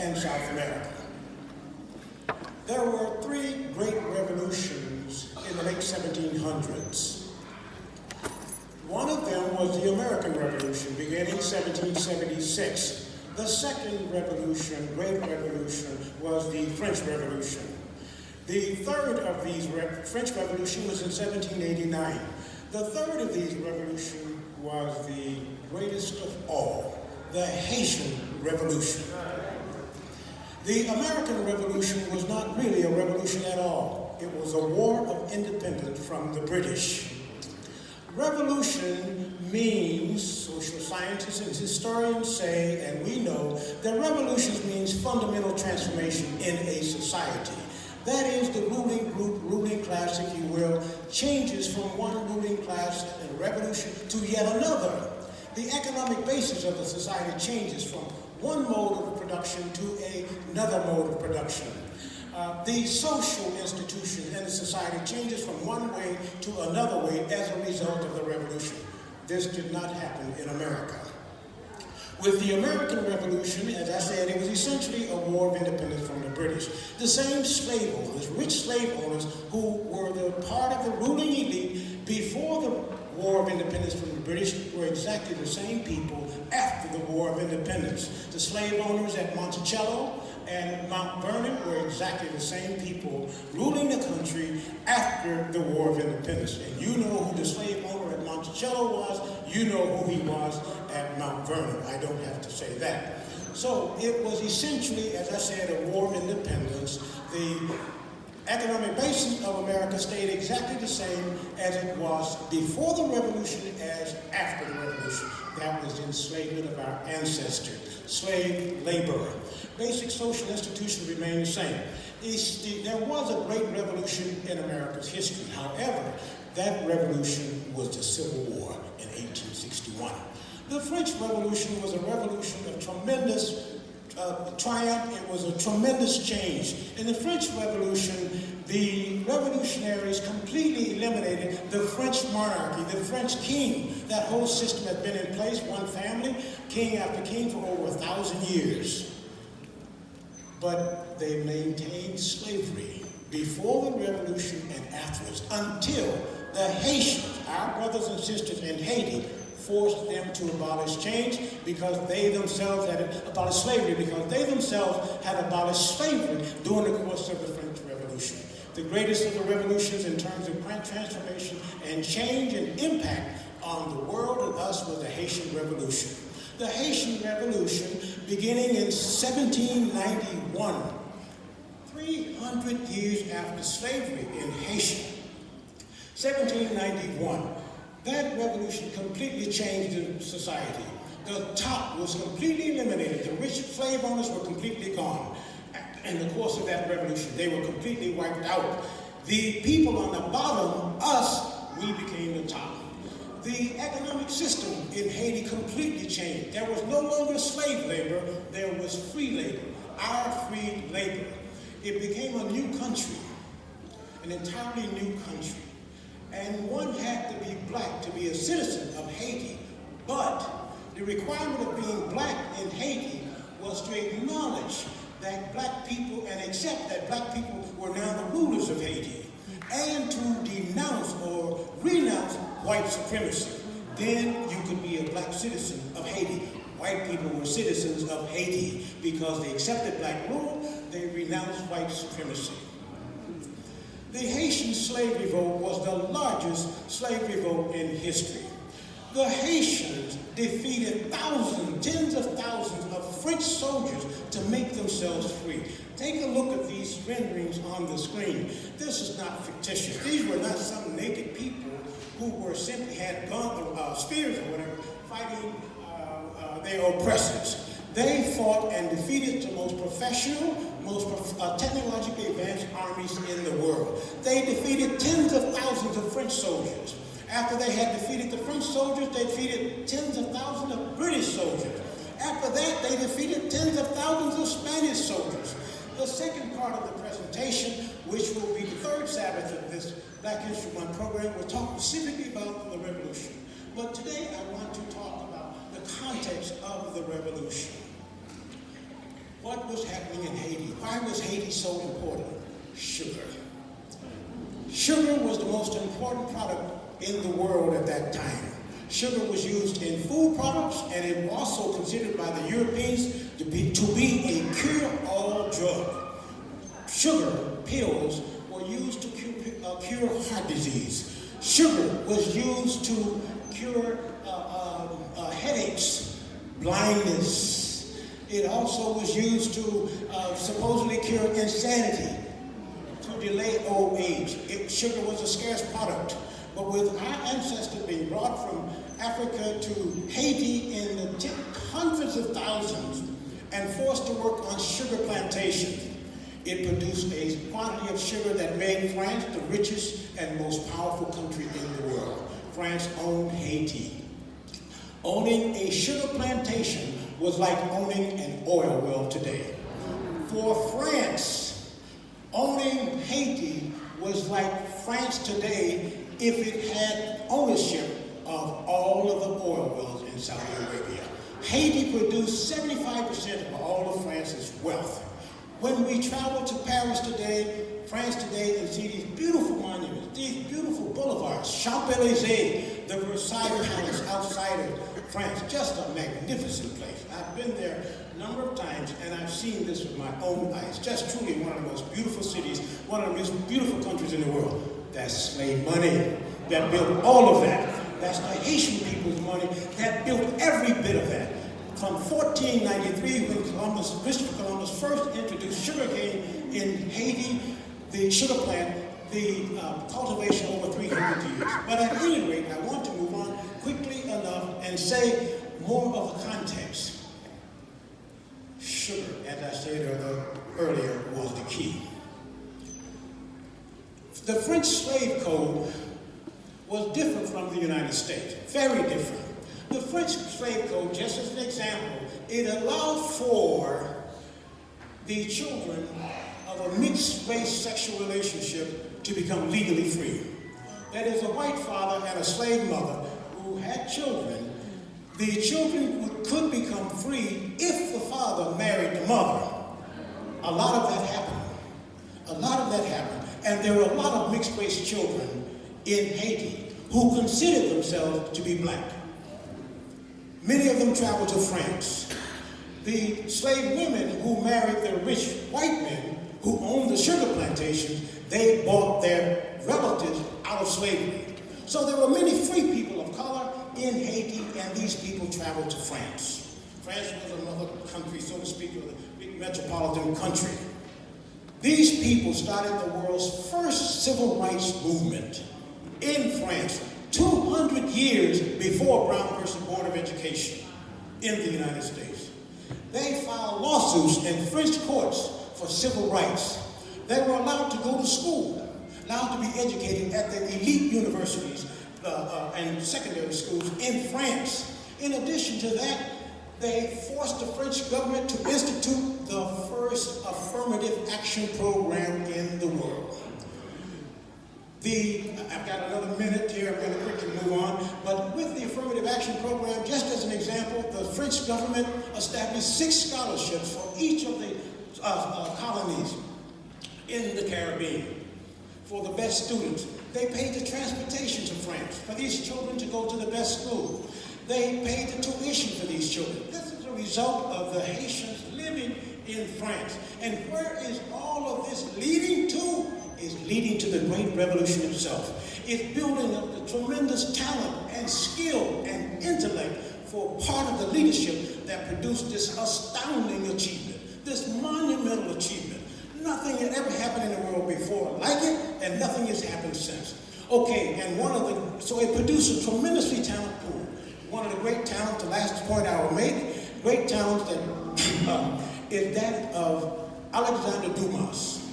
and South America. There were three great revolutions in the late 1700s. One of them was the American Revolution, beginning 1776. The second revolution, great revolution, was the French Revolution. The third of these, French Revolution, was in 1789. The third of these revolutions was the greatest of all, the Haitian Revolution. The American Revolution was not really a revolution at all. It was a war of independence from the British. Revolution means, social scientists and historians say, and we know, that revolution means fundamental transformation in a society. That is, the ruling group, ruling class, if you will, changes from one ruling class and revolution to yet another. The economic basis of the society changes from one mode of production to another mode of production. The social institution in the society changes from one way to another way as a result of the revolution. This did not happen in America. With the American Revolution, as I said, it was essentially a war of independence from the British. The same slave owners, rich slave owners, who were the part of the ruling elite before the War of Independence from the British, were exactly the same people after the War of Independence. The slave owners at Monticello and Mount Vernon were exactly the same people ruling the country after the War of Independence. And you know who the slave owner at Monticello was, you know who he was at Mount Vernon. I don't have to say that. So it was essentially, as I said, a war of independence. The economic basis of America stayed exactly the same as it was before the Revolution as after the Revolution. That was the enslavement of our ancestors, slave labor. Basic social institutions remain the same. There was a great revolution in America's history. However, that revolution was the Civil War in 1861. The French Revolution was a revolution of tremendous triumph. It was a tremendous change. In the French Revolution, the revolutionaries completely eliminated the French monarchy, the French king. That whole system had been in place, one family, king after king, for over 1,000 years. But they maintained slavery before the revolution and afterwards, until the Haitians, our brothers and sisters in Haiti, forced them to abolish change because they themselves had abolished slavery, because they themselves had abolished slavery during the course of the French Revolution. The greatest of the revolutions in terms of transformation and change and impact on the world and us was the Haitian Revolution. The Haitian Revolution, beginning in 1791, 300 years after slavery in Haiti, 1791, that revolution completely changed the society. The top was completely eliminated. The rich slave owners were completely gone. In the course of that revolution, they were completely wiped out. The people on the bottom, us, we became the top. The economic system in Haiti completely changed. There was no longer slave labor, there was free labor, our free labor. It became a new country, an entirely new country. And one had to be black to be a citizen of Haiti. But the requirement of being black in Haiti was to acknowledge that black people and accept that black people were now the rulers of Haiti, and to denounce or renounce white supremacy. Then you could be a black citizen of Haiti. White people were citizens of Haiti because they accepted black rule, they renounced white supremacy. The Haitian slave revolt was the largest slave revolt in history. The Haitians defeated thousands, tens of thousands of French soldiers to make themselves free. Take a look at these renderings on the screen. This is not fictitious. These were not some naked people who were simply had guns, spears or whatever, fighting their oppressors. They fought and defeated the most professional, most technologically advanced armies in the world. They defeated tens of thousands of French soldiers. After they had defeated the French soldiers, they defeated tens of thousands of British soldiers. After that, they defeated tens of thousands of Spanish soldiers. The second part of the presentation, which will be the third Sabbath of this Black History Month program, will talk specifically about the revolution. But today I want to talk about the context of the revolution. What was happening in Haiti? Why was Haiti so important? Sugar. Sugar was the most important product in the world at that time. Sugar was used in food products, and it was also considered by the Europeans to be a cure-all drug. Sugar pills were used to cure heart disease. Sugar was used to cure headaches, blindness. It also was used to supposedly cure insanity, to delay old age. Sugar was a scarce product. But with our ancestors being brought from Africa to Haiti in the hundreds of thousands and forced to work on sugar plantations, it produced a quantity of sugar that made France the richest and most powerful country in the world. France owned Haiti. Owning a sugar plantation was like owning an oil well today. For France, owning Haiti was like France today if it had ownership of all of the oil wells in Saudi Arabia. Haiti produced 75% of all of France's wealth. When we travel to Paris today, France today, and see these beautiful monuments, these beautiful boulevards, Champs-Élysées, the Versailles Palace outside of France, just a magnificent place. I've been there a number of times, and I've seen this with my own eyes. Just truly one of the most beautiful cities, one of the most beautiful countries in the world. That's slave money that built all of that. That's the Haitian people's money that built every bit of that. From 1493, when Christopher Columbus first introduced sugarcane in Haiti, the sugar plant, the cultivation over 300 years. But at any rate, I want to move on quickly enough and say more of the context. Sugar, as I said earlier, was the key. The French slave code was different from the United States, very different. The French slave code, just as an example, it allowed for the children of a mixed-race sexual relationship to become legally free. That is, a white father and a slave mother who had children. The children could become free if the father married the mother. A lot of that happened. A lot of that happened. And there were a lot of mixed-race children in Haiti who considered themselves to be black. Many of them traveled to France. The slave women who married the rich white men who owned the sugar plantations, they bought their relatives out of slavery. So there were many free people of color in Haiti, and these people traveled to France. France was another country, so to speak, a big metropolitan country. These people started the world's first civil rights movement in France, 200 years before Brown versus Board of Education in the United States. They filed lawsuits in French courts for civil rights. They were allowed to go to school, allowed to be educated at the elite universities and secondary schools in France. In addition to that, they forced the French government to institute the first affirmative action program in the world. I've got another minute here, I'm going to quickly move on, but with the affirmative action program, just as an example, the French government established 6 scholarships for each of the colonies in the Caribbean for the best students. They paid the transportation to France for these children to go to the best school. They paid the tuition for these children. This is a result of the Haitians living in France. And where is all of this leading to? Is leading to the Great Revolution itself. It's building up the tremendous talent and skill and intellect for part of the leadership that produced this astounding achievement, this monumental achievement. Nothing had ever happened in the world before like it, and nothing has happened since. Okay, and so it produced a tremendously talented pool. One of the great talents, the last point I will make, great talents that is that of Alexander Dumas.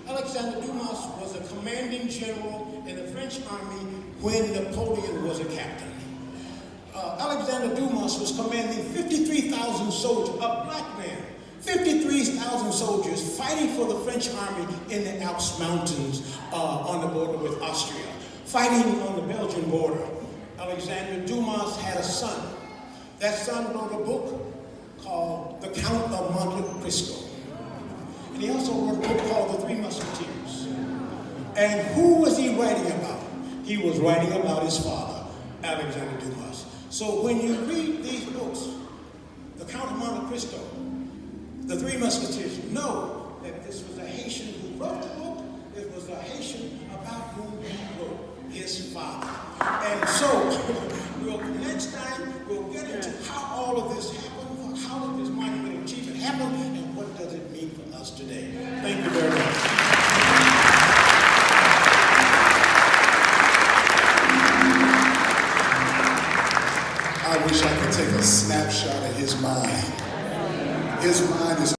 Alexander Dumas was a commanding general in the French army when Napoleon was a captain. Alexander Dumas was commanding 53,000 soldiers, a black man, 53,000 soldiers fighting for the French army in the Alps mountains on the border with Austria, fighting on the Belgian border. Alexander Dumas had a son. That son wrote a book called The Count of Monte Cristo. and he also wrote a book called The Three Musketeers. And who was he writing about? He was writing about his father, Alexander Dumas. So when you read these books, The Count of Monte Cristo, The Three Musketeers, know that this was a Haitian who wrote the book. It was a Haitian about whom he wrote, his father. And so, next time, we'll get into how all of this happened, how did this monumental achievement happen, and what does it mean for us today. Thank you very much.